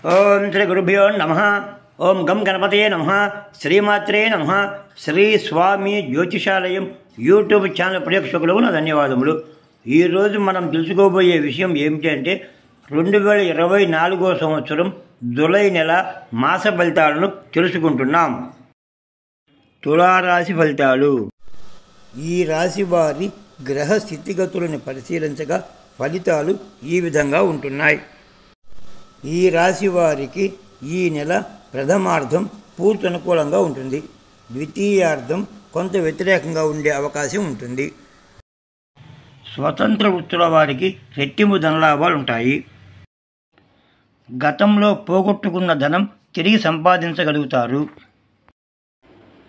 ఓం శ్రీ గురుభ్యో నమః. ఓం గం గణపతయే నమః. శ్రీమాత్రే నమః. శ్రీ స్వామి జ్యోతిషాలయం యూట్యూబ్ ఛానల్ ప్రేక్షకులకు నా ధన్యవాదములు. ఈరోజు మనం తెలుసుకోబోయే విషయం ఏమిటంటే 2024 సంవత్సరం జూలై నెల మాస ఫలితాలను తెలుసుకుంటున్నాం. తులారాశి ఫలితాలు. ఈ రాశి వారి గ్రహ స్థితిగతులను పరిశీలించగా ఫలితాలు ఈ విధంగా ఉంటున్నాయి. ఈ రాశి వారికి ఈ నెల ప్రథమార్థం పూర్తి అనుకూలంగా ఉంటుంది. ద్వితీయార్థం కొంత వ్యతిరేకంగా ఉండే అవకాశం ఉంటుంది. స్వతంత్ర వృత్తుల వారికి రెట్టింపు ధనలాభాలు ఉంటాయి. గతంలో పోగొట్టుకున్న ధనం తిరిగి సంపాదించగలుగుతారు.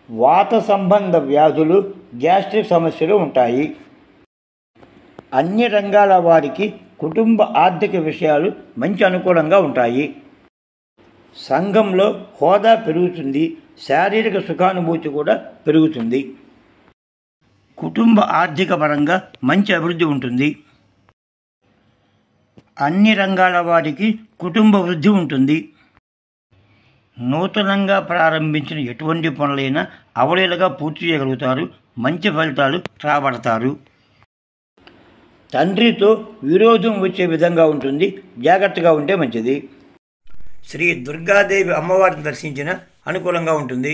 వాత సంబంధ వ్యాధులు, గ్యాస్ట్రిక్ సమస్యలు ఉంటాయి. అన్ని రంగాల వారికి కుటుంబ ఆర్థిక విషయాలు మంచి అనుకూలంగా ఉంటాయి. సంఘంలో హోదా పెరుగుతుంది. శారీరక సుఖానుభూతి కూడా పెరుగుతుంది. కుటుంబ ఆర్థిక పరంగా మంచి అభివృద్ధి ఉంటుంది. అన్ని రంగాల వారికి కుటుంబ వృద్ధి ఉంటుంది. నూతనంగా ప్రారంభించిన ఎటువంటి పనులైనా అవలీలగా పూర్తి చేయగలుగుతారు. మంచి ఫలితాలు రాబడతారు. తండ్రితో విరోధం వచ్చే విధంగా ఉంటుంది. జాగ్రత్తగా ఉంటే మంచిది. శ్రీ దుర్గాదేవి అమ్మవారిని దర్శించిన అనుకూలంగా ఉంటుంది.